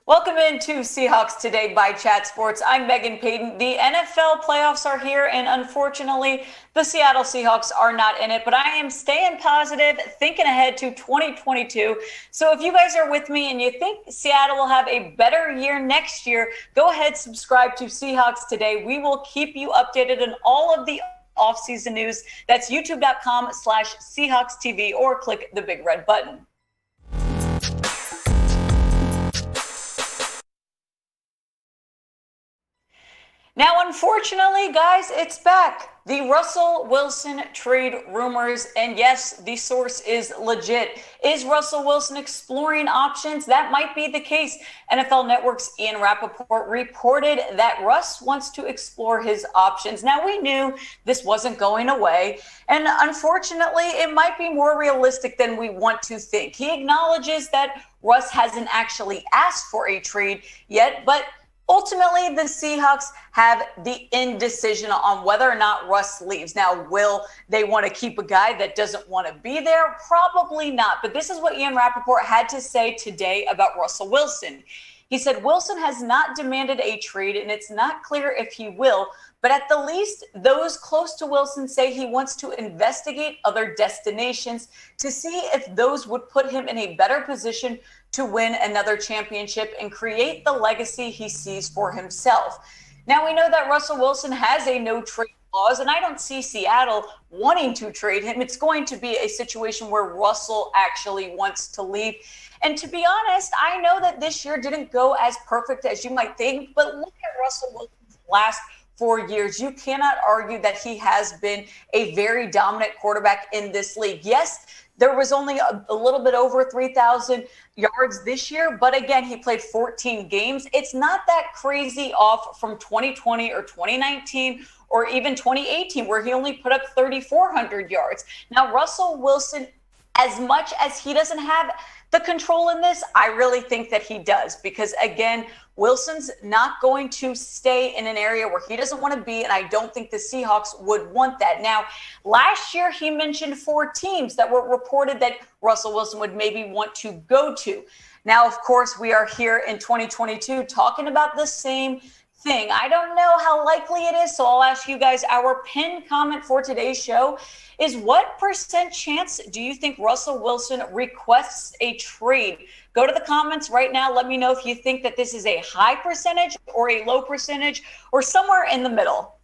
Welcome into Seahawks Today by Chat Sports. I'm Megan Payton. The NFL playoffs are here, and unfortunately, the Seattle Seahawks are not in it, but I am staying positive, thinking ahead to 2022. So if you guys are with me and you think Seattle will have a better year next year, go ahead, subscribe to Seahawks Today. We will keep you updated on all of the offseason news. That's youtube.com/Seahawks TV, or click the big red button. Now, unfortunately, guys, it's back. The Russell Wilson trade rumors, and yes, the source is legit. Is Russell Wilson exploring options? That might be the case. NFL Network's Ian Rapoport reported that Russ wants to explore his options. Now, we knew this wasn't going away, and unfortunately, it might be more realistic than we want to think. He acknowledges that Russ hasn't actually asked for a trade yet, but ultimately, the Seahawks have the indecision on whether or not Russ leaves. Now, will they want to keep a guy that doesn't want to be there? Probably not. But this is what Ian Rapoport had to say today about Russell Wilson. He said, Wilson has not demanded a trade, and it's not clear if he will. But at the least, those close to Wilson say he wants to investigate other destinations to see if those would put him in a better position to win another championship and create the legacy he sees for himself. Now, we know that Russell Wilson has a no trade clause, and I don't see Seattle wanting to trade him. It's going to be a situation where Russell actually wants to leave. And to be honest, I know that this year didn't go as perfect as you might think, but look at Russell Wilson's last 4 years. You cannot argue that he has been a very dominant quarterback in this league. Yes, there was only a little bit over 3,000 yards this year, but again, he played 14 games. It's not that crazy off from 2020 or 2019 or even 2018, where he only put up 3,400 yards. Now, Russell Wilson, as much as he doesn't have the control in this, I really think that he does, because again, Wilson's not going to stay in an area where he doesn't want to be, and I don't think the Seahawks would want that. Now, last year he mentioned 4 teams that were reported that Russell Wilson would maybe want to go to. Now, of course, we are here in 2022 talking about the same thing. I don't know how likely it is, so I'll ask you guys. Our pinned comment for today's show is, what % chance do you think Russell Wilson requests a trade? Go to the comments right now. Let me know if you think that this is a high percentage or a low percentage or somewhere in the middle.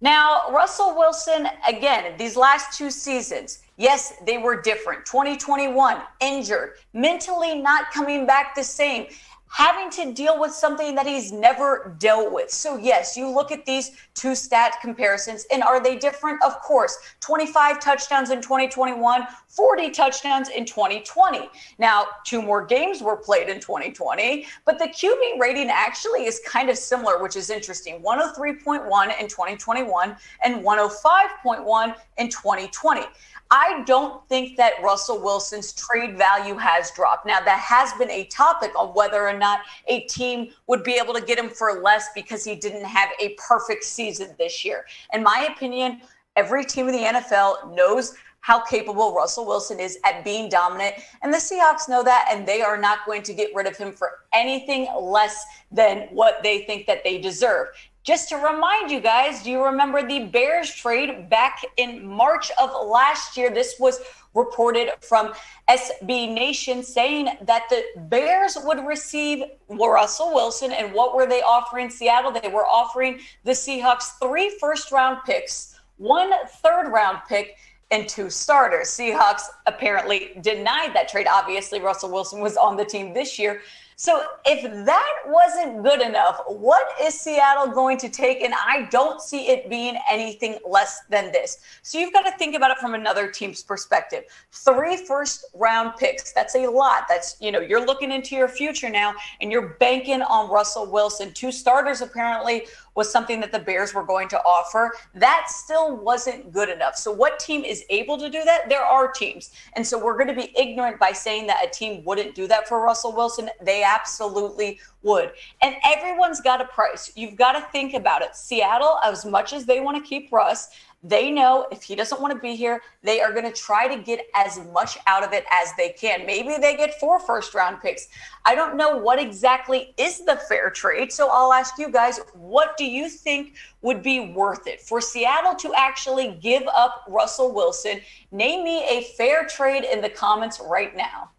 Now, Russell Wilson, again, these last 2 seasons, yes, they were different. 2021, injured, mentally not coming back the same, having to deal with something that he's never dealt with. So yes, you look at these 2 stat comparisons, and are they different? Of course. 25 touchdowns in 2021, 40 touchdowns in 2020. Now, 2 more games were played in 2020, but the QB rating actually is kind of similar, which is interesting. 103.1 in 2021 and 105.1 in 2020. I don't think that Russell Wilson's trade value has dropped. Now, that has been a topic on whether or not a team would be able to get him for less because he didn't have a perfect season this year. In my opinion, every team in the NFL knows how capable Russell Wilson is at being dominant, and the Seahawks know that, and they are not going to get rid of him for anything less than what they think that they deserve. Just to remind you guys, do you remember the Bears trade back in March of last year? This was reported from SB Nation, saying that the Bears would receive Russell Wilson. And what were they offering Seattle? They were offering the Seahawks 3 first-round picks, 1 third-round pick, and 2 starters. Seahawks apparently denied that trade. Obviously, Russell Wilson was on the team this year. So if that wasn't good enough, what is Seattle going to take? And I don't see it being anything less than this. So you've got to think about it from another team's perspective. 3 first-round picks, that's a lot. That's, you're looking into your future now, and you're banking on Russell Wilson. 2 starters apparently was something that the Bears were going to offer. That still wasn't good enough. So what team is able to do that? There are teams. And so we're going to be ignorant by saying that a team wouldn't do that for Russell Wilson. They absolutely would. And everyone's got a price. You've got to think about it. Seattle, as much as they want to keep Russ, They know if he doesn't want to be here, they are going to try to get as much out of it as they can. Maybe they get 4 first-round picks. I don't know what exactly is the fair trade, so I'll ask you guys, what do you think would be worth it for Seattle to actually give up Russell Wilson? Name me a fair trade in the comments right now.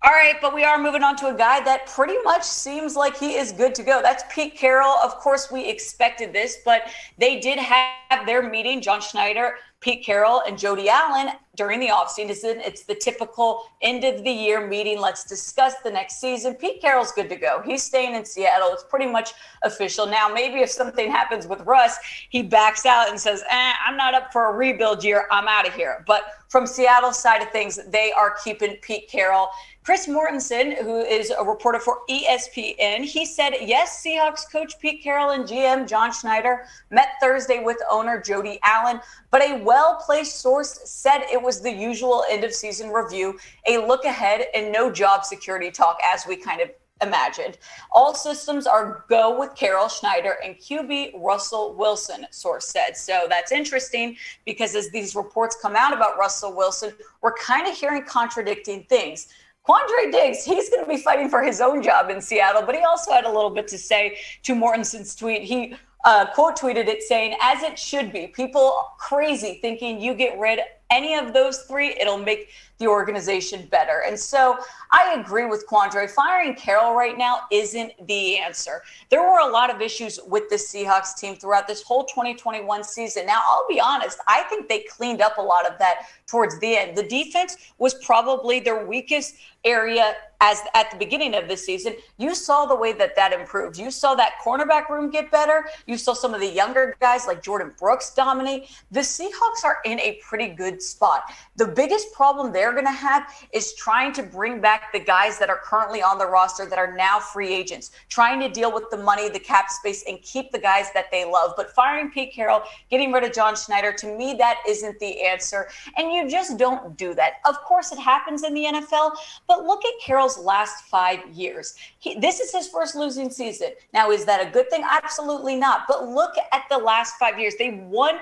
All right, but we are moving on to a guy that pretty much seems like he is good to go. That's Pete Carroll. Of course, we expected this, but they did have their meeting, John Schneider, Pete Carroll, and Jody Allen during the offseason. It's the typical end of the year meeting. Let's discuss the next season. Pete Carroll's good to go. He's staying in Seattle. It's pretty much official. Now, maybe if something happens with Russ, he backs out and says, I'm not up for a rebuild year. I'm out of here. But from Seattle's side of things, they are keeping Pete Carroll. Chris Mortensen, who is a reporter for ESPN, he said, yes, Seahawks coach Pete Carroll and GM John Schneider met Thursday with owner Jody Allen, but a well-placed source said it was the usual end-of-season review, a look ahead, and no job security talk, as we kind of imagined. All systems are go with Carroll, Schneider, and QB Russell Wilson, source said. So that's interesting because as these reports come out about Russell Wilson, we're kind of hearing contradicting things. Quandre Diggs, he's going to be fighting for his own job in Seattle, but he also had a little bit to say to Mortensen's tweet. He quote tweeted it saying, as it should be, people crazy thinking you get rid any of those 3, it'll make the organization better. And so I agree with Quandre. Firing Carroll right now isn't the answer. There were a lot of issues with the Seahawks team throughout this whole 2021 season. Now, I'll be honest, I think they cleaned up a lot of that towards the end. The defense was probably their weakest area as at the beginning of this season. You saw the way that improved. You saw that cornerback room get better. You saw some of the younger guys like Jordan Brooks dominate. The Seahawks are in a pretty good spot. The biggest problem they're going to have is trying to bring back the guys that are currently on the roster that are now free agents, trying to deal with the money, the cap space, and keep the guys that they love. But firing Pete Carroll, getting rid of John Schneider, to me, that isn't the answer. And you just don't do that. Of course, it happens in the NFL, but look at Carroll's last 5 years. This is his first losing season. Now, is that a good thing? Absolutely not. But look at the last 5 years. They won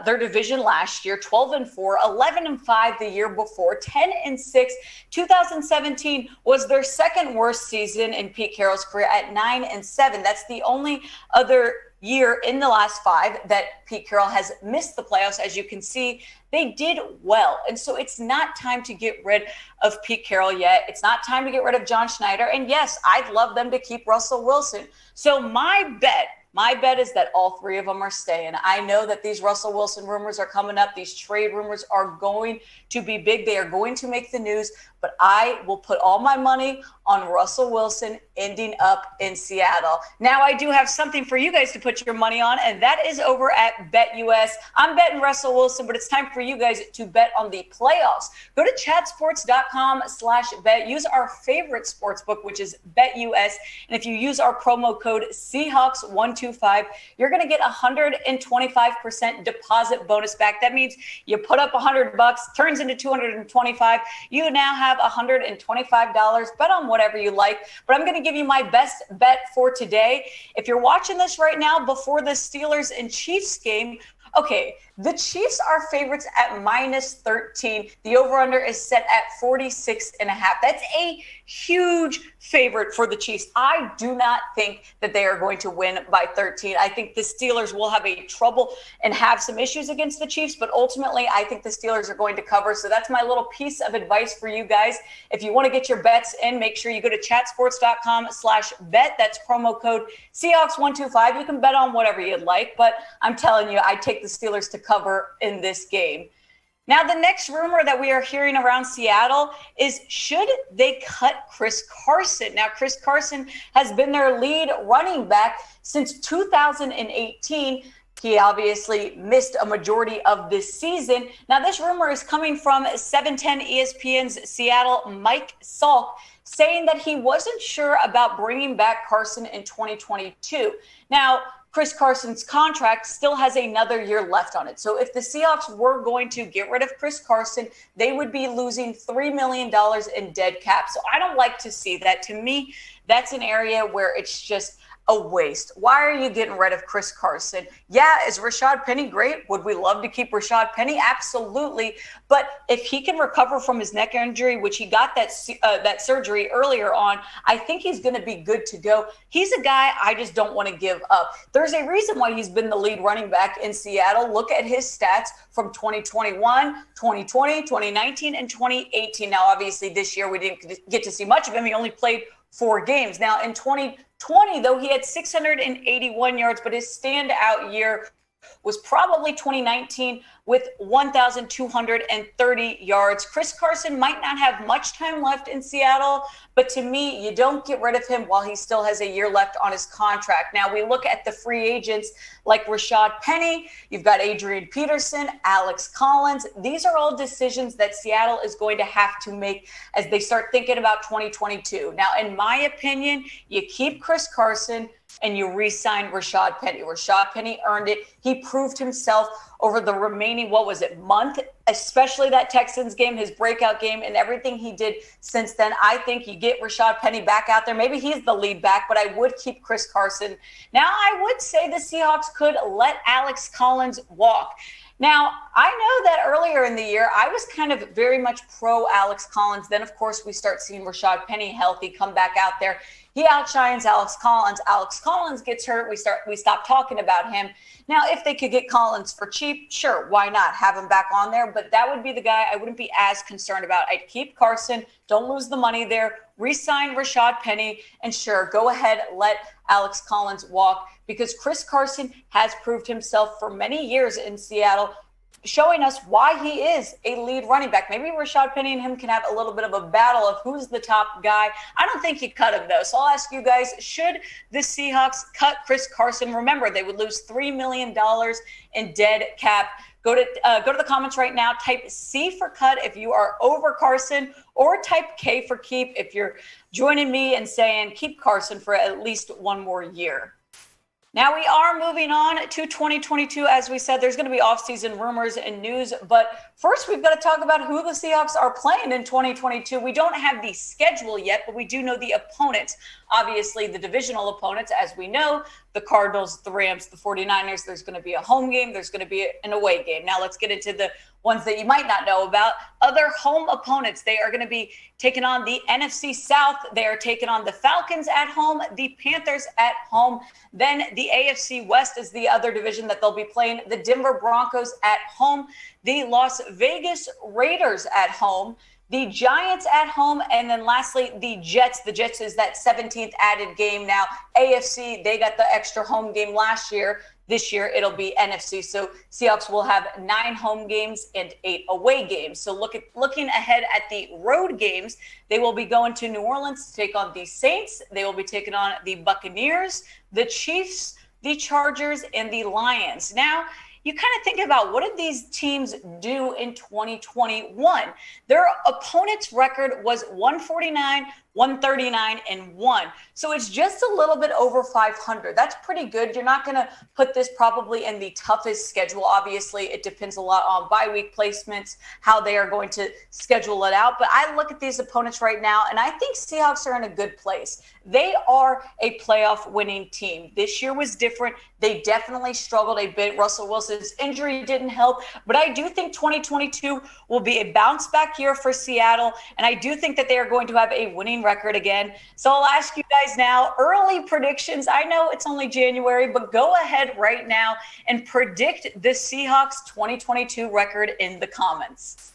their division last year, 12-4, 11-5 the year before, 10-6. 2017 was their second worst season in Pete Carroll's career at 9-7. That's the only other year in the last 5 that Pete Carroll has missed the playoffs. As you can see, they did well. And so it's not time to get rid of Pete Carroll yet. It's not time to get rid of John Schneider. And yes, I'd love them to keep Russell Wilson. So my bet is that all 3 of them are staying. I know that these Russell Wilson rumors are coming up. These trade rumors are going to be big. They are going to make the news. But I will put all my money on Russell Wilson ending up in Seattle. Now, I do have something for you guys to put your money on, and that is over at BetUS. I'm betting Russell Wilson, but it's time for you guys to bet on the playoffs. Go to chatsports.com/bet. Use our favorite sportsbook, which is BetUS. And if you use our promo code Seahawks125, you're going to get 125% deposit bonus back. That means you put up $100, turns into $225. You now have $125. Bet on whatever you like. But I'm going to give you my best bet for today. If you're watching this right now before the Steelers and Chiefs game, okay, the Chiefs are favorites at -13. The over-under is set at 46.5. That's a huge favorite for the Chiefs. I do not think that they are going to win by 13. I think the Steelers will have a trouble and have some issues against the Chiefs, but ultimately I think the Steelers are going to cover. So that's my little piece of advice for you guys. If you want to get your bets in, make sure you go to chatsports.com/bet. That's promo code Seahawks125. You can bet on whatever you'd like, but I'm telling you, I take the Steelers to cover in this game. Now, the next rumor that we are hearing around Seattle is, should they cut Chris Carson? Now, Chris Carson has been their lead running back since 2018. He obviously missed a majority of this season. Now, this rumor is coming from 710 ESPN's Seattle Mike Salk, saying that he wasn't sure about bringing back Carson in 2022. Now, Chris Carson's contract still has another year left on it. So if the Seahawks were going to get rid of Chris Carson, they would be losing $3 million in dead cap. So I don't like to see that. To me, that's an area where it's just a waste. Why are you getting rid of Chris Carson? Yeah, is Rashad Penny great? Would we love to keep Rashad Penny? Absolutely. But if he can recover from his neck injury, which he got that surgery earlier on, I think he's going to be good to go. He's a guy I just don't want to give up. There's a reason why he's been the lead running back in Seattle. Look at his stats from 2021, 2020, 2019, and 2018. Now, obviously, this year we didn't get to see much of him. He only played 4 games. Now, in 2020, though, he had 681 yards, but his standout year was probably 2019 with 1,230 yards. Chris Carson might not have much time left in Seattle, but to me, you don't get rid of him while he still has a year left on his contract. Now, we look at the free agents like Rashad Penny. You've got Adrian Peterson, Alex Collins. These are all decisions that Seattle is going to have to make as they start thinking about 2022. Now, in my opinion, you keep Chris Carson and you re-sign Rashad Penny. Rashad Penny earned it. He proved himself over the remaining, month, especially that Texans game, his breakout game, and everything he did since then. I think you get Rashad Penny back out there. Maybe he's the lead back, but I would keep Chris Carson. Now, I would say the Seahawks could let Alex Collins walk. Now, I know that earlier in the year, I was kind of very much pro Alex Collins. Then, of course, we start seeing Rashad Penny healthy come back out there. He outshines Alex Collins. Alex Collins gets hurt. We stop talking about him. Now, if they could get Collins for cheap, sure, why not? Have him back on there. But that would be the guy I wouldn't be as concerned about. I'd keep Carson. Don't lose the money there. Re-sign Rashad Penny. And sure, go ahead, let Alex Collins walk, because Chris Carson has proved himself for many years in Seattle, showing us why he is a lead running back. Maybe Rashad Penny and him can have a little bit of a battle of who's the top guy. I don't think you cut him, though. So I'll ask you guys, should the Seahawks cut Chris Carson? Remember, they would lose $3 million in dead cap. Go to the comments right now. Type C for cut if you are over Carson, or type K for keep if you're joining me and saying keep Carson for at least one more year. Now, we are moving on to 2022. As we said, there's going to be offseason rumors and news. But first, we've got to talk about who the Seahawks are playing in 2022. We don't have the schedule yet, but we do know the opponents. Obviously, the divisional opponents, as we know, the Cardinals, the Rams, the 49ers. There's going to be a home game. There's going to be an away game. Now, let's get into the ones that you might not know about. Other home opponents, they are going to be taking on the NFC South. They are taking on the Falcons at home, the Panthers at home. Then the AFC West is the other division that they'll be playing. The Denver Broncos at home, the Las Vegas Raiders at home, the Giants at home, and then lastly, the Jets. The Jets is that 17th added game now. AFC, they got the extra home game last year. This year, it'll be NFC. So Seahawks will have 9 home games and 8 away games. So looking ahead at the road games, they will be going to New Orleans to take on the Saints. They will be taking on the Buccaneers, the Chiefs, the Chargers, and the Lions. Now, you kind of think about, what did these teams do in 2021? Their opponent's record was 149, 139, and 1. So it's just a little bit over 500. That's pretty good. You're not going to put this probably in the toughest schedule. Obviously, it depends a lot on bye week placements, how they are going to schedule it out. But I look at these opponents right now, and I think Seahawks are in a good place. They are a playoff winning team. This year was different. They definitely struggled a bit. Russell Wilson's injury didn't help. But I do think 2022 will be a bounce back year for Seattle. And I do think that they are going to have a winning record again. So I'll ask you guys now, early predictions. I know it's only January, but go ahead right now and predict the Seahawks 2022 record in the comments.